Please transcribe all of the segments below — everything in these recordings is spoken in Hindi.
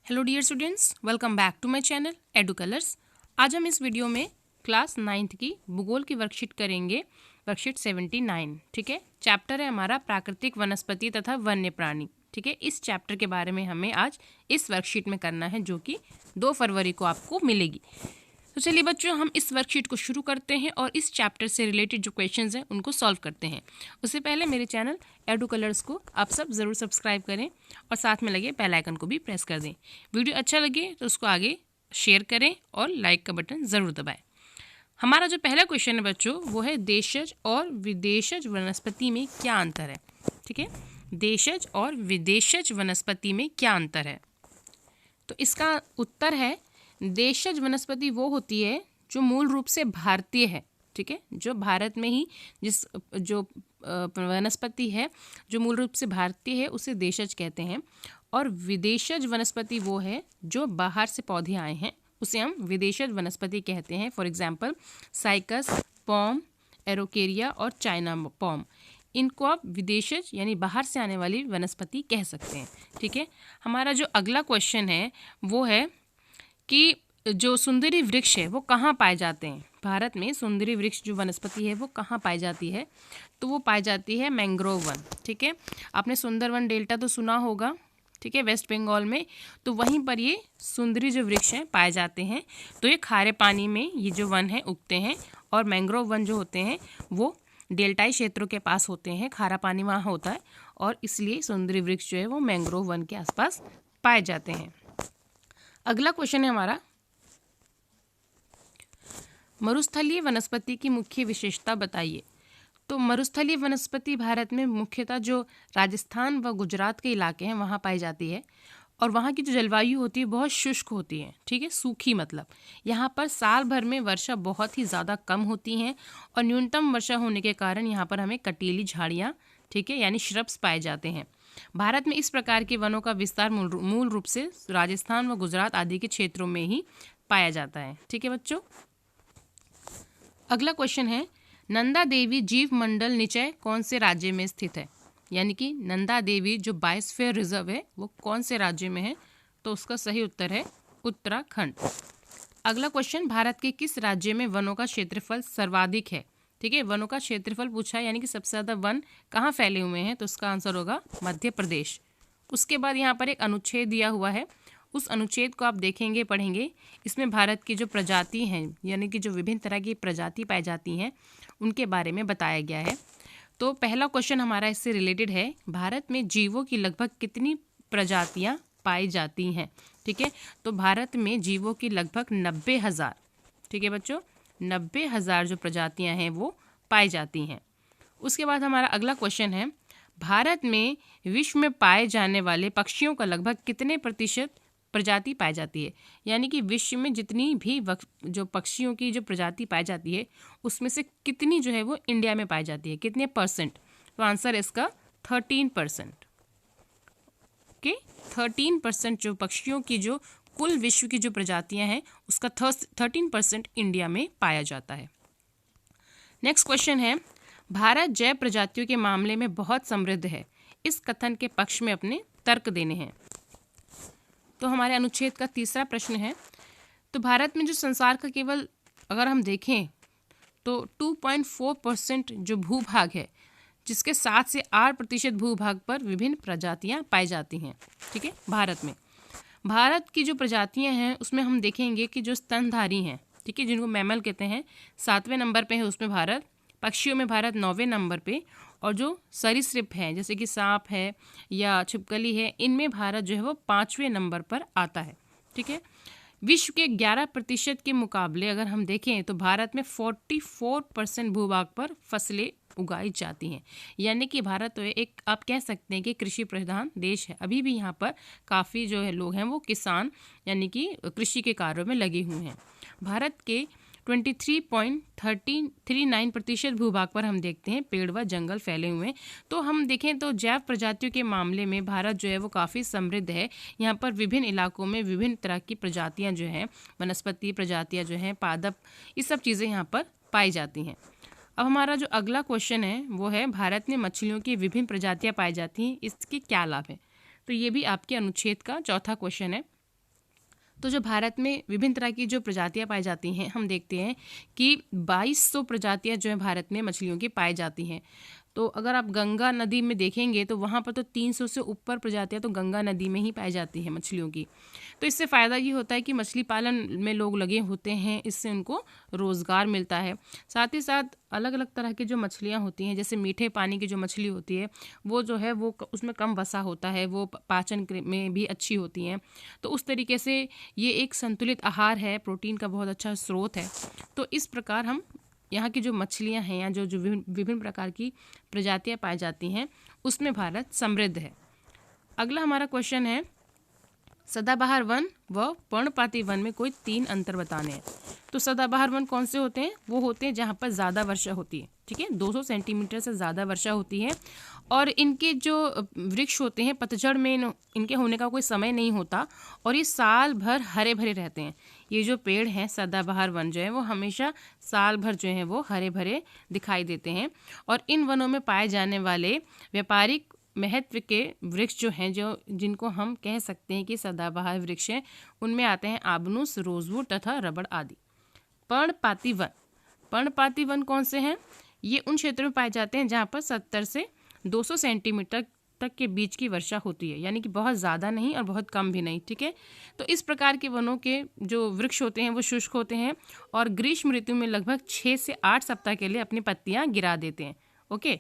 Hello dear students, welcome back to my channel Edu Colors. आज हम इस वीडियो में क्लास 9th की भूगोल की वर्कशीट करेंगे, वर्कशीट 79। ठीक है, चैप्टर है हमारा प्राकृतिक वनस्पति तथा वन्य प्राणी। ठीक है, इस चैप्टर के बारे में हमें आज इस वर्कशीट में करना है, जो कि 2 फरवरी को आपको मिलेगी। तो चलिए बच्चों, हम इस वर्कशीट को शुरू करते हैं और इस चैप्टर से रिलेटेड जो क्वेश्चंस हैं उनको सॉल्व करते हैं। उससे पहले मेरे चैनल एडू कलर्स को आप सब ज़रूर सब्सक्राइब करें और साथ में लगे बेल आइकन को भी प्रेस कर दें। वीडियो अच्छा लगे तो उसको आगे शेयर करें और लाइक का बटन ज़रूर दबाएं। हमारा जो पहला क्वेश्चन है बच्चों, वो है देशज और विदेशज वनस्पति में क्या अंतर है। ठीक है, देशज और विदेशज वनस्पति में क्या अंतर है। तो इसका उत्तर है, देशज वनस्पति वो होती है जो मूल रूप से भारतीय है। ठीक है, जो भारत में ही जो वनस्पति है जो मूल रूप से भारतीय है उसे देशज कहते हैं। और विदेशज वनस्पति वो है जो बाहर से पौधे आए हैं, उसे हम विदेशज वनस्पति कहते हैं। फॉर एग्जाम्पल साइकस, पॉम, एरोकेरिया और चाइना पॉम, इनको आप विदेशज यानी बाहर से आने वाली वनस्पति कह सकते हैं। ठीक है, हमारा जो अगला क्वेश्चन है वो है कि जो सुंदरी वृक्ष है वो कहाँ पाए जाते हैं। भारत में सुंदरी वृक्ष जो वनस्पति है वो कहाँ पाई जाती है, तो वो पाई जाती है मैंग्रोव वन। ठीक है, आपने सुंदरवन डेल्टा तो सुना होगा, ठीक है, वेस्ट बंगाल में, तो वहीं पर ये सुंदरी जो वृक्ष हैं पाए जाते हैं। तो ये खारे पानी में ये जो वन है उगते हैं, और मैंग्रोव वन जो होते हैं वो डेल्टाई क्षेत्रों के पास होते हैं, खारा पानी वहाँ होता है, और इसलिए सुंदरी वृक्ष जो है वो मैंग्रोव वन के आसपास पाए जाते हैं। अगला क्वेश्चन है हमारा, मरुस्थलीय वनस्पति की मुख्य विशेषता बताइए। तो मरुस्थलीय वनस्पति भारत में मुख्यतः जो राजस्थान व गुजरात के इलाके हैं वहाँ पाई जाती है, और वहाँ की जो जलवायु होती है बहुत शुष्क होती है। ठीक है, सूखी मतलब यहाँ पर साल भर में वर्षा बहुत ही ज़्यादा कम होती हैं, और न्यूनतम वर्षा होने के कारण यहाँ पर हमें कटीली झाड़ियाँ, ठीक है, यानी श्रब्स पाए जाते हैं। भारत में इस प्रकार के वनों का विस्तार मूल रूप से राजस्थान व गुजरात आदि के क्षेत्रों में ही पाया जाता है। ठीक है बच्चों, अगला क्वेश्चन है, नंदा देवी जीव मंडल निचय कौन से राज्य में स्थित है। यानी कि नंदा देवी जो बायोस्फीयर रिजर्व है वो कौन से राज्य में है, तो उसका सही उत्तर है उत्तराखंड। अगला क्वेश्चन, भारत के किस राज्य में वनों का क्षेत्रफल सर्वाधिक है। ठीक है, वनों का क्षेत्रफल पूछा है, यानी कि सबसे ज़्यादा वन कहाँ फैले हुए हैं, तो उसका आंसर होगा मध्य प्रदेश। उसके बाद यहाँ पर एक अनुच्छेद दिया हुआ है, उस अनुच्छेद को आप देखेंगे पढ़ेंगे। इसमें भारत की जो प्रजाति हैं, यानी कि जो विभिन्न तरह की प्रजाति पाई जाती हैं, उनके बारे में बताया गया है। तो पहला क्वेश्चन हमारा इससे रिलेटेड है, भारत में जीवों की लगभग कितनी प्रजातियां पाई जाती हैं। ठीक है, तो भारत में जीवों की लगभग 90,000, ठीक है बच्चों, 90,000 जो प्रजातियां हैं वो पाई जाती हैं। उसके बाद हमारा अगला क्वेश्चन है, भारत में विश्व में पाए जाने वाले पक्षियों का लगभग कितने प्रतिशत प्रजाति पाई जाती है। यानी कि विश्व में जितनी भी जो पक्षियों की जो प्रजाति पाई जाती है उसमें से कितनी जो है वो इंडिया में पाई जाती है, कितने परसेंट, तो आंसर है इसका 13%। ओके, 13% जो पक्षियों की जो कुल विश्व की जो प्रजातियां हैं उसका 13% इंडिया में पाया जाता है। नेक्स्ट क्वेश्चन है, भारत जैव प्रजातियों के मामले में बहुत समृद्ध है, इस कथन के पक्ष में अपने तर्क देने हैं। तो हमारे अनुच्छेद का तीसरा प्रश्न है, तो भारत में जो संसार का केवल अगर हम देखें तो 2.4% जो भूभाग है, जिसके 7 से 8% भूभाग पर विभिन्न प्रजातियां पाई जाती हैं। ठीक है, भारत में भारत की जो प्रजातियां हैं उसमें हम देखेंगे कि जो स्तनधारी हैं, ठीक है, जिनको मैमल कहते हैं, 7वें नंबर पे है उसमें भारत। पक्षियों में भारत 9वें नंबर पे, और जो सरीसृप हैं जैसे कि सांप है या छिपकली है, इनमें भारत जो है वो 5वें नंबर पर आता है। ठीक है, विश्व के 11% के मुकाबले अगर हम देखें तो भारत में 44% भूभाग पर फसलें उगाई जाती हैं। यानी कि भारत तो एक आप कह सकते हैं कि कृषि प्रधान देश है। अभी भी यहाँ पर काफ़ी जो है लोग हैं वो किसान यानी कि कृषि के कार्यों में लगे हुए हैं। भारत के 23.39% भूभाग पर हम देखते हैं पेड़ व जंगल फैले हुए हैं। तो हम देखें तो जैव प्रजातियों के मामले में भारत जो है वो काफ़ी समृद्ध है। यहाँ पर विभिन्न इलाकों में विभिन्न तरह की प्रजातियाँ जो हैं, वनस्पति प्रजातियाँ जो हैं, पादप, ये सब चीज़ें यहाँ पर पाई जाती हैं। अब हमारा जो अगला क्वेश्चन है वो है, भारत में मछलियों की विभिन्न प्रजातियाँ पाई जाती हैं, इसके क्या लाभ हैं। तो ये भी आपके अनुच्छेद का चौथा क्वेश्चन है। तो जो भारत में विभिन्न तरह की जो प्रजातियां पाई जाती हैं, हम देखते हैं कि 2200 प्रजातियां जो है भारत में मछलियों की पाई जाती हैं। तो अगर आप गंगा नदी में देखेंगे तो वहाँ पर तो 300 से ऊपर प्रजातियां तो गंगा नदी में ही पाई जाती हैं मछलियों की। तो इससे फ़ायदा ये होता है कि मछली पालन में लोग लगे होते हैं, इससे उनको रोज़गार मिलता है। साथ ही साथ अलग अलग तरह की जो मछलियाँ होती हैं, जैसे मीठे पानी की जो मछली होती है वो जो है वो उसमें कम वसा होता है, वो पाचन में भी अच्छी होती हैं। तो उस तरीके से ये एक संतुलित आहार है, प्रोटीन का बहुत अच्छा स्रोत है। तो इस प्रकार हम यहाँ की जो मछलियाँ हैं या जो जो विभिन्न प्रकार की प्रजातियाँ पाई जाती हैं उसमें भारत समृद्ध है। अगला हमारा क्वेश्चन है, सदाबहार वन व पर्णपाती वन में कोई 3 अंतर बताने हैं। तो सदाबहार वन कौन से होते हैं? वो होते हैं जहाँ पर ज़्यादा वर्षा होती है, ठीक है, 200 सेंटीमीटर से ज़्यादा वर्षा होती है, और इनके जो वृक्ष होते हैं पतझड़ में इनके होने का कोई समय नहीं होता, और ये साल भर हरे भरे रहते हैं। ये जो पेड़ हैं सदाबहार वन जो है वो हमेशा साल भर जो है वो हरे भरे दिखाई देते हैं। और इन वनों में पाए जाने वाले व्यापारिक महत्व के वृक्ष जो हैं, जो जिनको हम कह सकते हैं कि सदाबहार वृक्ष हैं, उनमें आते हैं आबनूस, रोजवुड तथा रबड़ आदि। पर्णपाती वन, पर्णपाती वन कौन से हैं? ये उन क्षेत्रों में पाए जाते हैं जहाँ पर 70 से 200 सेंटीमीटर तक के बीच की वर्षा होती है, यानी कि बहुत ज़्यादा नहीं और बहुत कम भी नहीं, ठीक है। तो इस प्रकार के वनों के जो वृक्ष होते हैं वो शुष्क होते हैं और ग्रीष्म ऋतु में लगभग 6 से 8 सप्ताह के लिए अपनी पत्तियाँ गिरा देते हैं। ओके,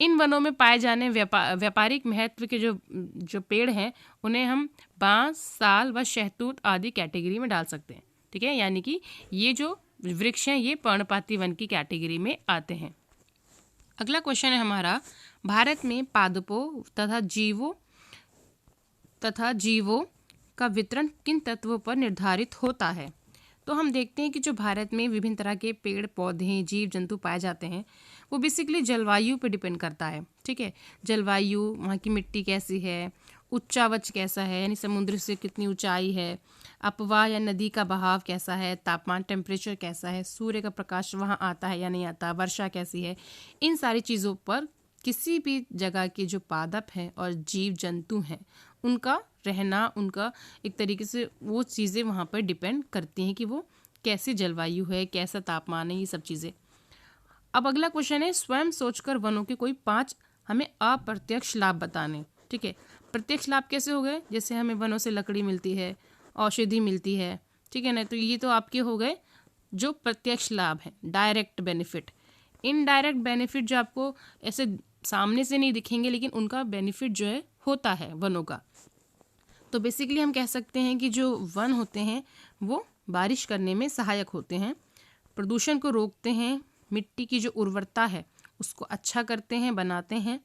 इन वनों में पाए जाने व्यापारिक महत्व के जो पेड़ हैं उन्हें हम बांस, साल व शहतूत आदि कैटेगरी में डाल सकते हैं, ठीक है। यानी कि ये जो वृक्ष हैं ये पर्णपाती वन की कैटेगरी में आते हैं। अगला क्वेश्चन है हमारा, भारत में पादपों तथा जीवों का वितरण किन तत्वों पर निर्धारित होता है? तो हम देखते हैं कि जो भारत में विभिन्न तरह के पेड़ पौधे जीव जंतु पाए जाते हैं वो बेसिकली जलवायु पर डिपेंड करता है, ठीक है। जलवायु, वहाँ की मिट्टी कैसी है, उच्चावच कैसा है, यानी समुद्र से कितनी ऊंचाई है, अपवाह या नदी का बहाव कैसा है, तापमान टेम्परेचर कैसा है, सूर्य का प्रकाश वहाँ आता है या नहीं आता, वर्षा कैसी है, इन सारी चीज़ों पर किसी भी जगह के जो पादप हैं और जीव जंतु हैं उनका रहना, उनका एक तरीके से वो चीज़ें वहाँ पर डिपेंड करती हैं कि वो कैसी जलवायु है, कैसा तापमान है, ये सब चीज़ें। अब अगला क्वेश्चन है, स्वयं सोचकर वनों के कोई 5 हमें अप्रत्यक्ष लाभ बताने, ठीक है। प्रत्यक्ष लाभ कैसे हो गए? जैसे हमें वनों से लकड़ी मिलती है, औषधि मिलती है, ठीक है ना। तो ये तो आपके हो गए जो प्रत्यक्ष लाभ है, डायरेक्ट बेनिफिट। इनडायरेक्ट बेनिफिट जो आपको ऐसे सामने से नहीं दिखेंगे लेकिन उनका बेनिफिट जो है होता है वनों का। तो बेसिकली हम कह सकते हैं कि जो वन होते हैं वो बारिश करने में सहायक होते हैं, प्रदूषण को रोकते हैं, मिट्टी की जो उर्वरता है उसको अच्छा करते हैं, बनाते हैं,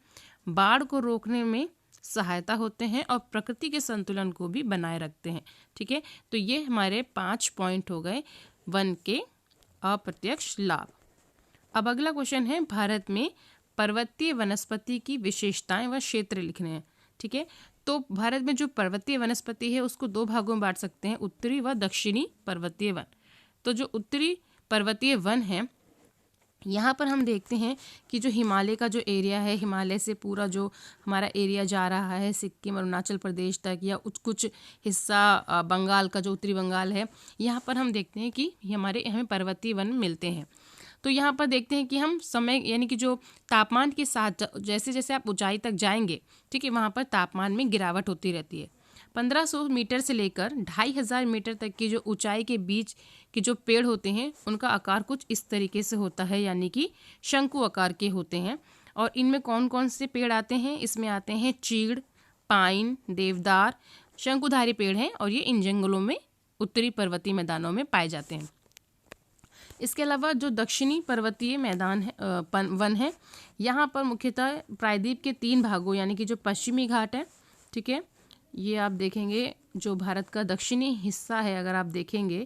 बाढ़ को रोकने में सहायता होते हैं और प्रकृति के संतुलन को भी बनाए रखते हैं, ठीक है। तो ये हमारे 5 पॉइंट हो गए वन के अप्रत्यक्ष लाभ। अब अगला क्वेश्चन है, भारत में पर्वतीय वनस्पति की विशेषताएं व क्षेत्र लिखने हैं, ठीक है। तो भारत में जो पर्वतीय वनस्पति है उसको 2 भागों में बांट सकते हैं, उत्तरी व दक्षिणी पर्वतीय वन। तो जो उत्तरी पर्वतीय वन है यहाँ पर हम देखते हैं कि जो हिमालय का जो एरिया है, हिमालय से पूरा जो हमारा एरिया जा रहा है सिक्किम, अरुणाचल प्रदेश तक, या कुछ हिस्सा बंगाल का जो उत्तरी बंगाल है, यहाँ पर हम देखते हैं कि हमें पर्वतीय वन मिलते हैं। तो यहाँ पर देखते हैं कि हम समय यानी कि जो तापमान के साथ जैसे जैसे आप ऊंचाई तक जाएंगे, ठीक है, वहाँ पर तापमान में गिरावट होती रहती है। 1500 मीटर से लेकर 2500 मीटर तक की जो ऊंचाई के बीच के जो पेड़ होते हैं उनका आकार कुछ इस तरीके से होता है, यानी कि शंकु आकार के होते हैं। और इनमें कौन कौन से पेड़ आते हैं? इसमें आते हैं चीड़, पाइन, देवदार, शंकुधारी पेड़ हैं और ये इन जंगलों में उत्तरी पर्वतीय मैदानों में पाए जाते हैं। इसके अलावा जो दक्षिणी पर्वतीय मैदान है वन है, यहाँ पर मुख्यतः प्रायद्वीप के 3 भागों यानी कि जो पश्चिमी घाट है, ठीक है, ये आप देखेंगे जो भारत का दक्षिणी हिस्सा है, अगर आप देखेंगे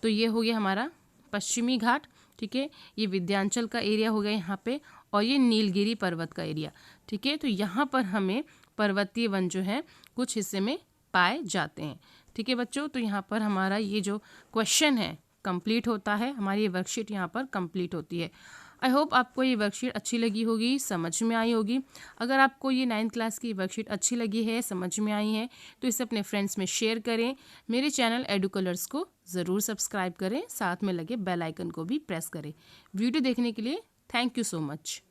तो ये हो गया हमारा पश्चिमी घाट, ठीक है, ये विंध्याचल का एरिया हो गया यहाँ पे, और ये नीलगिरी पर्वत का एरिया, ठीक है। तो यहाँ पर हमें पर्वतीय वन जो है कुछ हिस्से में पाए जाते हैं, ठीक है बच्चों। तो यहाँ पर हमारा ये जो क्वेश्चन है कंप्लीट होता है, हमारी ये वर्कशीट यहाँ पर कंप्लीट होती है। आई होप आपको ये वर्कशीट अच्छी लगी होगी, समझ में आई होगी। अगर आपको ये 9th क्लास की वर्कशीट अच्छी लगी है, समझ में आई है, तो इसे अपने फ्रेंड्स में शेयर करें। मेरे चैनल एडू कलर्स को ज़रूर सब्सक्राइब करें, साथ में लगे बेल आइकन को भी प्रेस करें। वीडियो देखने के लिए थैंक यू सो मच।